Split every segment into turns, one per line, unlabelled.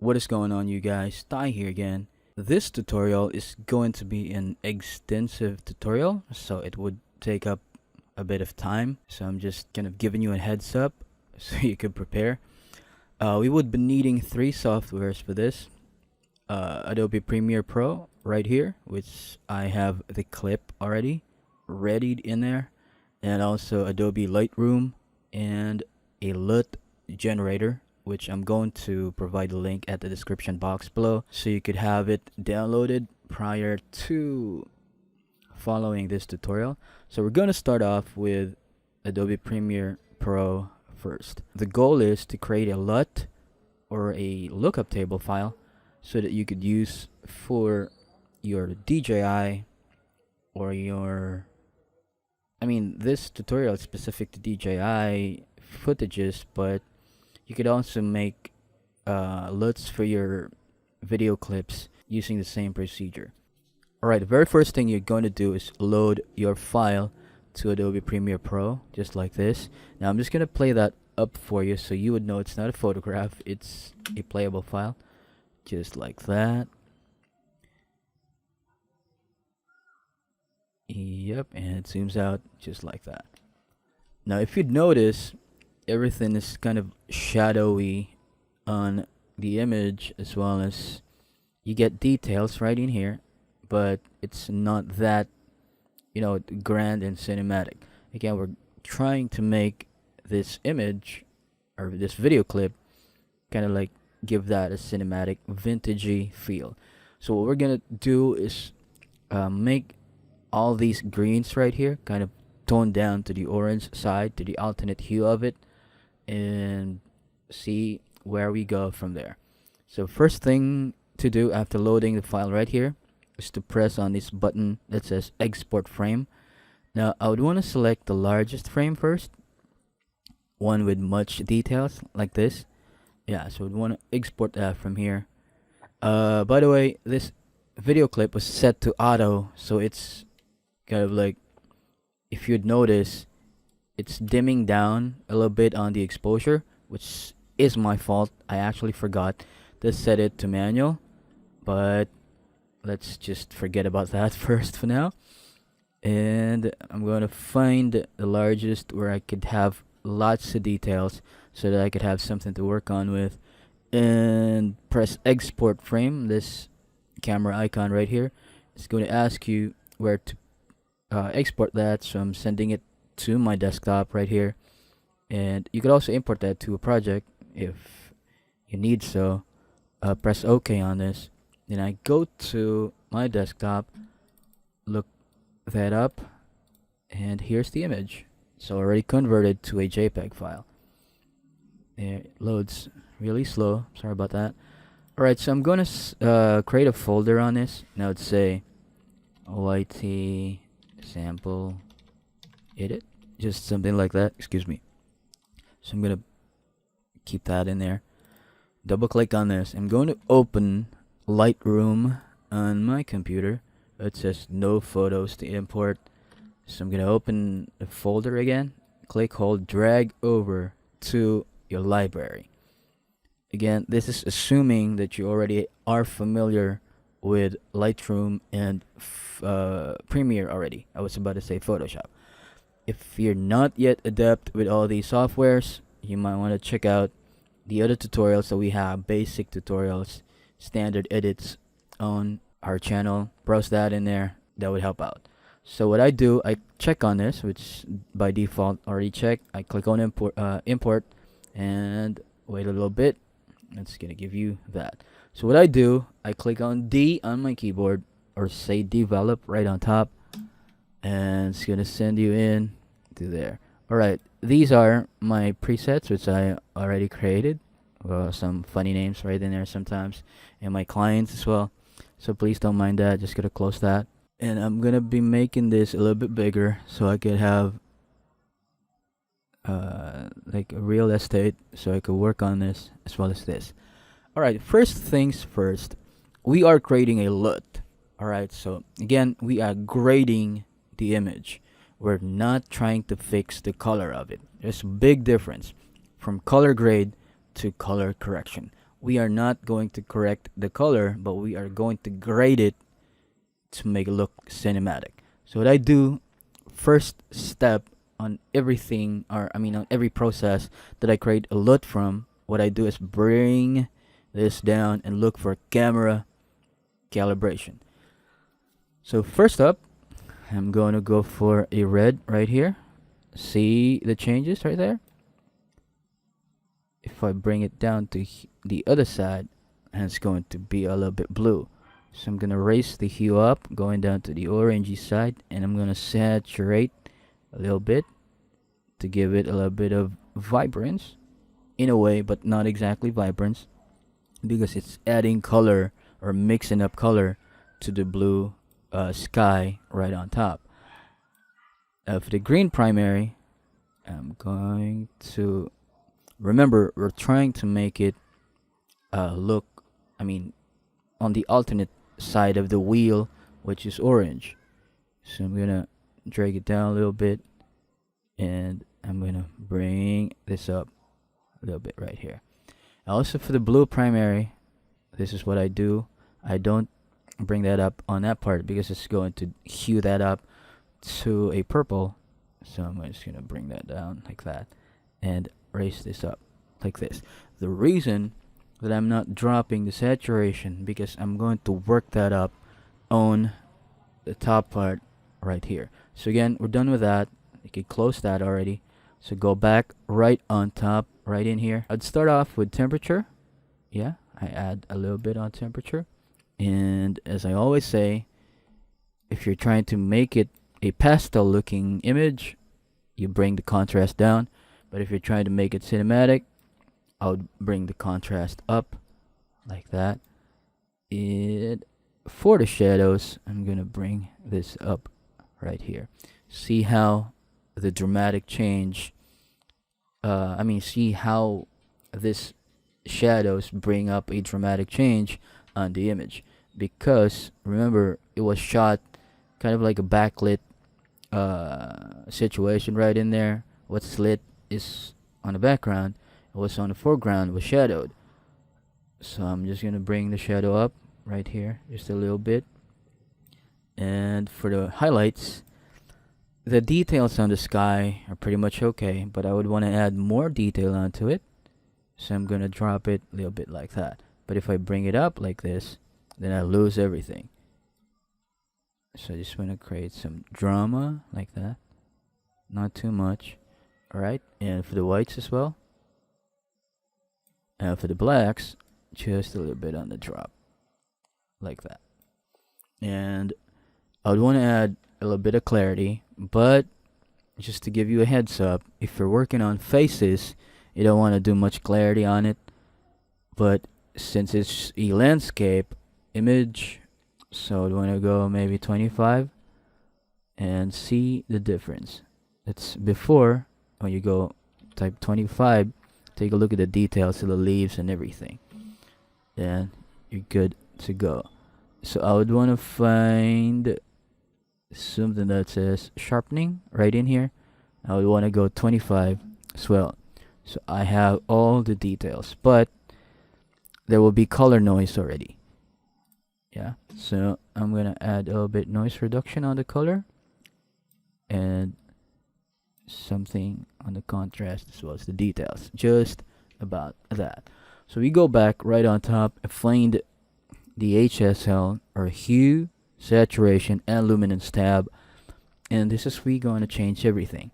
What is going on, you guys? Ty here again. This tutorial is going to be an extensive tutorial, so it would take up a bit of time. So I'm just kind of giving you a heads up so you can prepare. We would be needing three softwares for this. Adobe Premiere Pro right here, which I have the clip already readied in there, and also Adobe Lightroom and a LUT generator, which I'm going to provide a link at the description box below so you could have it downloaded prior to following this tutorial. So we're going to start off with Adobe Premiere Pro first. The goal is to create a LUT or a lookup table file so that you could use for your DJI or your this tutorial is specific to DJI footages, but you could also make LUTs for your video clips using the same procedure. Alright, the very first thing you're going to do is load your file to Adobe Premiere Pro, just like this. Now I'm just going to play that up for you so you would know it's not a photograph, it's a playable file. Just like that. Yep, and it zooms out just like that. Now if you'd notice, everything is kind of shadowy on the image, as well as you get details right in here, but it's not that grand and cinematic. Again, we're trying to make this image or this video clip kind of like give that a cinematic vintagey feel. So what we're gonna do is make all these greens right here kind of toned down to the orange side, to the alternate hue of it, and see where we go from there. So first thing to do after loading the file right here is to press on this button that says export frame. Now I would want to select the largest frame first, one with much details like this. Yeah, so we'd want to export that from here. By the way, this video clip was set to auto, so it's kind of like, if you'd notice, it's dimming down a little bit on the exposure, which is my fault. I actually forgot to set it to manual, but let's just forget about that first for now. And I'm going to find the largest where I could have lots of details so that I could have something to work on with, and press export frame. This camera icon right here is going to ask you where to export that, so I'm sending it to my desktop right here, and you could also import that to a project if you need so. Press OK on this, then I go to my desktop, look that up, and here's the image. It's already converted to a JPEG file. It loads really slow, sorry about that. Alright, so I'm gonna create a folder on this. Now let's say YT sample edit, just something like that, excuse me. So I'm gonna keep that in there. Double click on this. I'm going to open Lightroom on my computer. It says no photos to import, so I'm gonna open the folder again, click, hold, drag over to your library. Again, this is assuming that you already are familiar with Lightroom and Premiere already. I was about to say Photoshop. If you're not yet adept with all these softwares, you might want to check out the other tutorials that we have, basic tutorials, standard edits on our channel. Browse that in there, that would help out. So what I do, I check on this, which by default already checked. I click on import and wait a little bit. It's gonna give you that. So what I do, I click on D on my keyboard, or say develop right on top, and it's gonna send you in to there. Alright, these are my presets which I already created. Some funny names right in there sometimes, and my clients as well, so please don't mind that. Just gonna close that, and I'm gonna be making this a little bit bigger so I could have like a real estate, so I could work on this as well as this. Alright, first things first, we are creating a LUT. Alright, so again, we are grading the image. We're not trying to fix the color of it. There's a big difference from color grade to color correction. we are not going to correct the color, but we are going to grade it to make it look cinematic. So what I do, first step on everything, or I mean on every process that I create a LUT from, what I do is bring this down and look for camera calibration. So first up, I'm going to go for a red right here. See the changes right there? If I bring it down to the other side, and it's going to be a little bit blue. So I'm going to raise the hue up, going down to the orangey side, and I'm going to saturate a little bit to give it a little bit of vibrance in a way, but not exactly vibrance, because it's adding color or mixing up color to the blue sky right on top. For the green primary, I'm going to remember we're trying to make it look, I mean, on the alternate side of the wheel, which is orange. So I'm gonna drag it down a little bit, and I'm gonna bring this up a little bit right here. Also for the blue primary, this is what I do. I don't bring that up on that part because it's going to hue that up to a purple. So I'm just gonna bring that down like that and raise this up like this. The reason that I'm not dropping the saturation, because I'm going to work that up on the top part right here. So again, we're done with that. You can close that already. So go back right on top, right in here. I'd start off with temperature. Yeah, I add a little bit on temperature. And as I always say, if you're trying to make it a pastel looking image, you bring the contrast down. But if you're trying to make it cinematic, I would bring the contrast up like that. For the shadows, I'm gonna bring this up right here. See how the dramatic change, see how this shadows bring up a dramatic change on the image. Because remember, it was shot kind of like a backlit situation right in there. What's lit is on the background, what's on the foreground was shadowed. So I'm just gonna bring the shadow up right here just a little bit. And for the highlights, the details on the sky are pretty much okay, but I would want to add more detail onto it. So I'm gonna drop it a little bit like that. But if I bring it up like this, then I lose everything. So I just want to create some drama like that, not too much. Alright, and for the whites as well. And for the blacks, just a little bit on the drop, like that. And I would want to add a little bit of clarity, but just to give you a heads up, if you're working on faces, you don't want to do much clarity on it. But since it's a landscape image, so I'd want to go maybe 25 and see the difference. It's before, when you go type 25, take a look at the details of the leaves and everything. Then you're good to go. So I would want to find something that says sharpening right in here. I would want to go 25 as well. So I have all the details, but there will be color noise already. Yeah, so I'm gonna add a little bit noise reduction on the color and something on the contrast as well as the details, just about that. So we go back right on top and find the HSL, or hue, saturation, and luminance tab, and this is where we're going to change everything.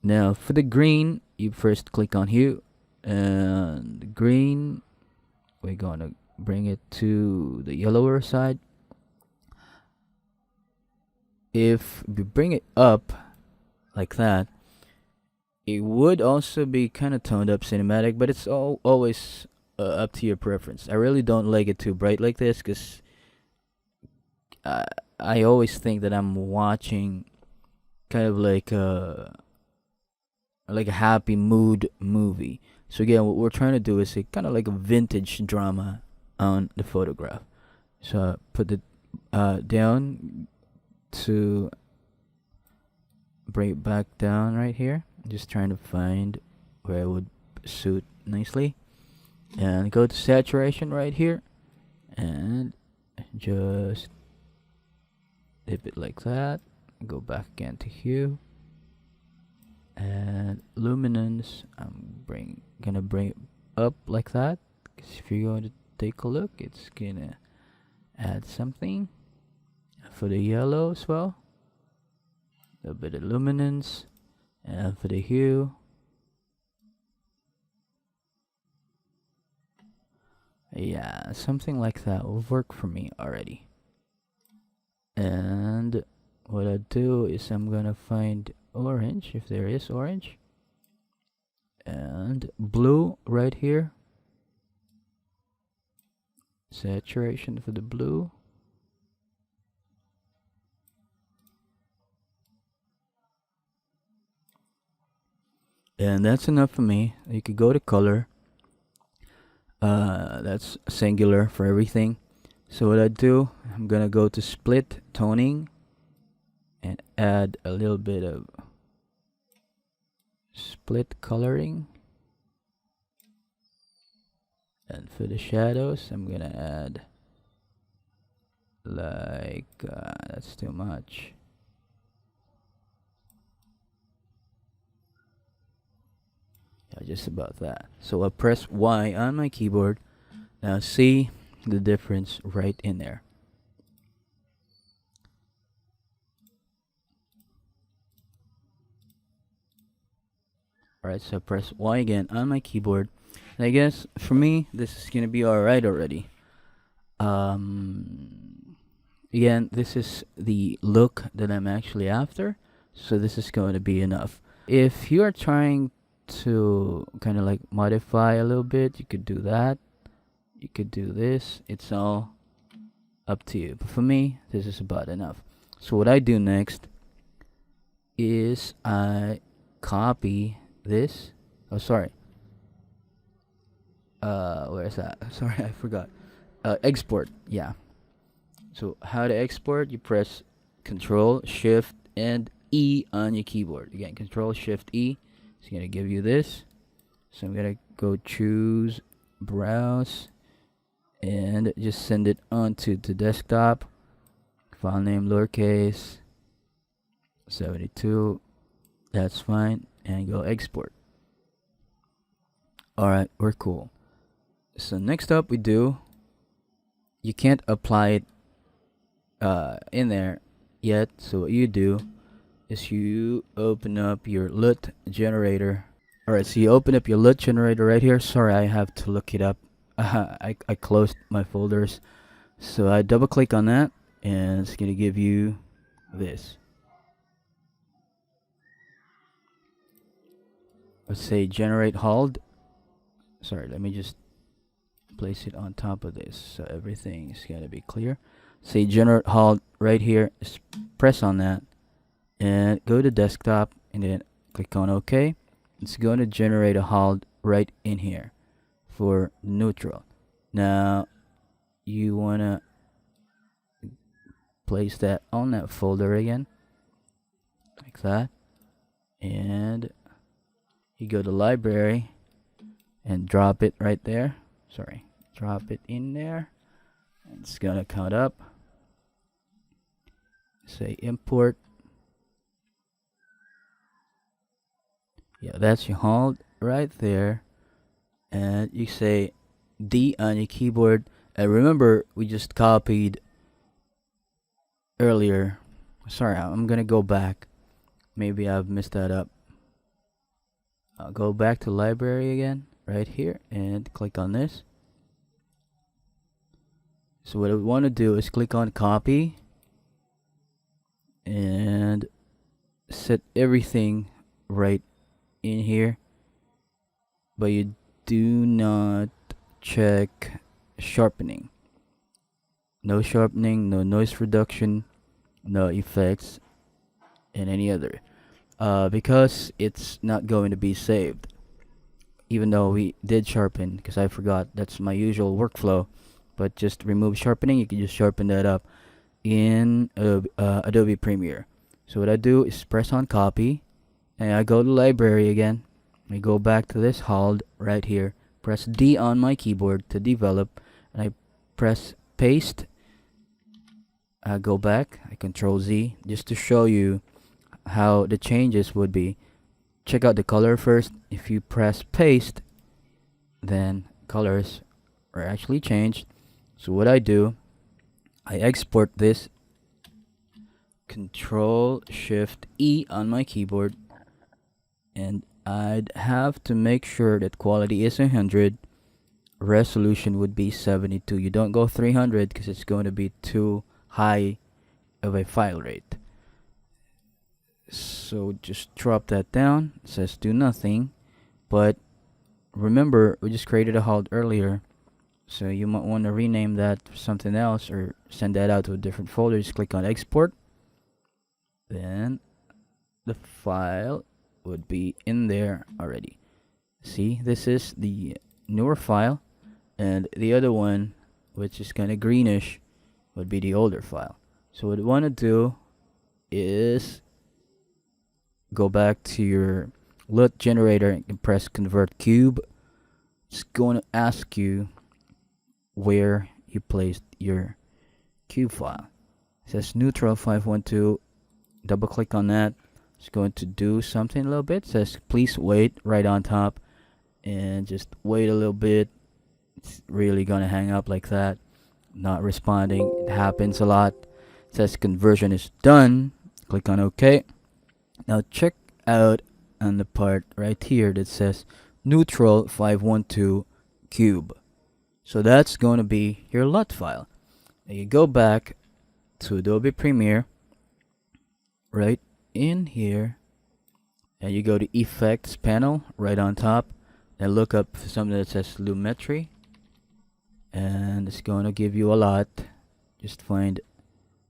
Now for the green, you first click on hue, and the green, we're going to bring it to the yellower side. If we bring it up like that, it would also be kind of toned up cinematic, but it's always up to your preference. I really don't like it too bright like this, because I always think that I'm watching kind of like a happy mood movie. So again, what we're trying to do is kind of like a vintage drama on the photograph. So put it down to bring it back down right here. Just trying to find where it would suit nicely. and go to saturation right here, and just dip it like that. Go back again to hue and luminance. I'm gonna bring it up like that, because if you're going to take a look, it's gonna add something for the yellow as well, a bit of luminance, and for the hue, yeah, something like that will work for me already. And what I do is I'm gonna find orange, if there is orange, and blue right here, saturation for the blue, and that's enough for me. You could go to color, that's singular for everything. So what I do, I'm gonna go to split toning and add a little bit of split coloring, and for the shadows I'm gonna add like that's too much. Yeah, just about that. So I press Y on my keyboard. Now see the difference right in there. Alright, so press Y again on my keyboard. And I guess for me, this is gonna be alright already. Again, this is the look that I'm actually after, so this is going to be enough. If you are trying to kind of like modify a little bit, you could do that. You could do this. It's all up to you. But for me, this is about enough. So what I do next is I copy this. Oh, sorry. Where is that? Sorry, I forgot. Export. Yeah. So how to export? You press Control, Shift, and E on your keyboard. Again, Control, Shift, E. It's gonna give you this. So I'm gonna go choose Browse and just send it onto the desktop. File name lowercase 72. That's fine. And go export. Alright, we're cool. So next up we do, you can't apply it in there yet, so what you do is you open up your LUT generator. Alright, so you open up your LUT generator right here. Sorry, I have to look it up. I closed my folders, so I double click on that and it's gonna give you this. Let's say generate hold. Sorry, let me just place it on top of this so everything is gonna be clear. Say generate hold right here. Just press on that and go to desktop and then click on OK. It's going to generate a hold right in here for neutral. Now you wanna place that on that folder again like that, and you go to library and drop it right there. Sorry, drop it in there. It's gonna count up. Say import. Yeah, that's your hold right there. And you say D on your keyboard. And remember, we just copied earlier. Sorry, I'm gonna go back. Maybe I've messed that up. I'll go back to library again, right here, and click on this. So what I want to do is click on copy and set everything right in here, but you do not check sharpening. No sharpening, no noise reduction, no effects, and any other, because it's not going to be saved. Even though we did sharpen, because I forgot, that's my usual workflow. But just remove sharpening. You can just sharpen that up in Adobe Premiere. So what I do is press on copy, and I go to library again. I go back to this hold right here, press D on my keyboard to develop, and I press paste. I go back, I control Z just to show you how the changes would be. Check out the color first. If you press paste, then colors are actually changed. So what I do, I export this, Control Shift E on my keyboard, and I'd have to make sure that quality is 100, resolution would be 72. You don't go 300 because it's going to be too high of a file rate. So just drop that down. It says do nothing, but remember we just created a HUD earlier, so you might want to rename that to something else or send that out to a different folder. Just click on export, then the file would be in there already. See, this is the newer file, and the other one, which is kind of greenish, would be the older file. So what you want to do is go back to your LUT generator and press convert cube. It's going to ask you where you placed your cube file. It says neutral 512. Double click on that. It's going to do something a little bit. It says please wait right on top, and just wait a little bit. It's really gonna hang up like that, not responding. It happens a lot. It says conversion is done. Click on OK. Now check out on the part right here that says neutral 512 cube. So that's going to be your LUT file. Now you go back to Adobe Premiere, right in here, and you go to effects panel right on top, and look up something that says Lumetri, and it's going to give you a lot. Just find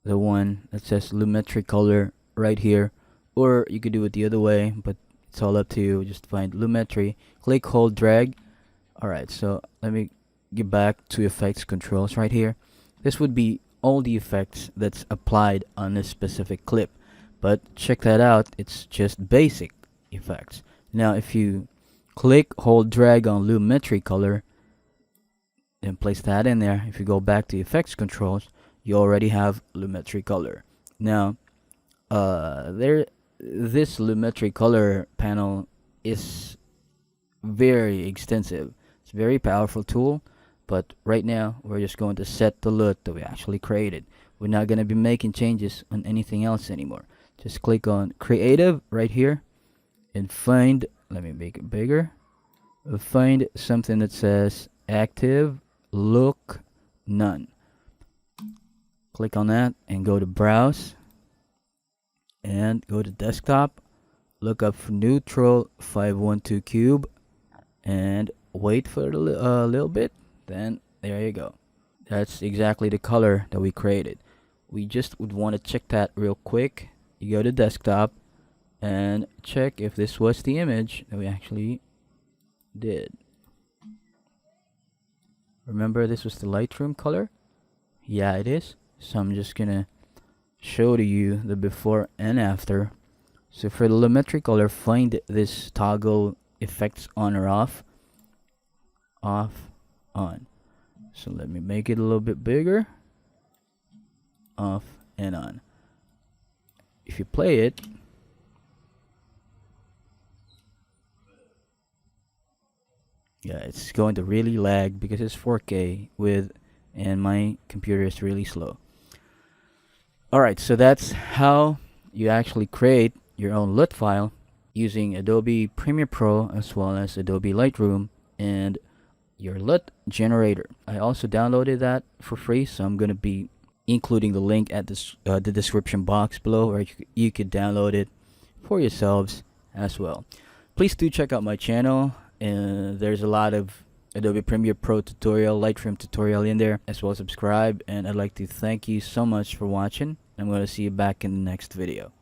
the one that says Lumetri color right here, or you could do it the other way, but it's all up to you. Just find Lumetri, click, hold, drag. Alright, so let me get back to effects controls right here. This would be all the effects that's applied on this specific clip, but check that out, it's just basic effects. Now if you click, hold, drag on Lumetri color and place that in there, if you go back to effects controls, you already have Lumetri color. Now this Lumetri color panel is very extensive. It's a very powerful tool, but right now we're just going to set the LUT that we actually created. We're not going to be making changes on anything else anymore. Just click on creative right here and find, let me make it bigger, find something that says active look none. Click on that and go to browse and go to desktop, look up for neutral 512 cube and wait for a little bit. Then there you go. That's exactly the color that we created. We just would want to check that real quick. You go to desktop and check if this was the image that we actually did. Remember, this was the Lightroom color? Yeah, it is. So I'm just gonna show to you the before and after. So for the Lumetri color, find this toggle effects on or off. Off, on. So let me make it a little bit bigger. Off and on. If you play it, yeah, it's going to really lag because it's 4K and my computer is really slow. Alright, so that's how you actually create your own LUT file using Adobe Premiere Pro as well as Adobe Lightroom and your LUT generator. I also downloaded that for free, so I'm going to be including the link at the description box below, where you could download it for yourselves as well. Please do check out my channel, and there's a lot of Adobe Premiere Pro tutorial, Lightroom tutorial in there, as well as subscribe. And I'd like to thank you so much for watching. I'm going to see you back in the next video.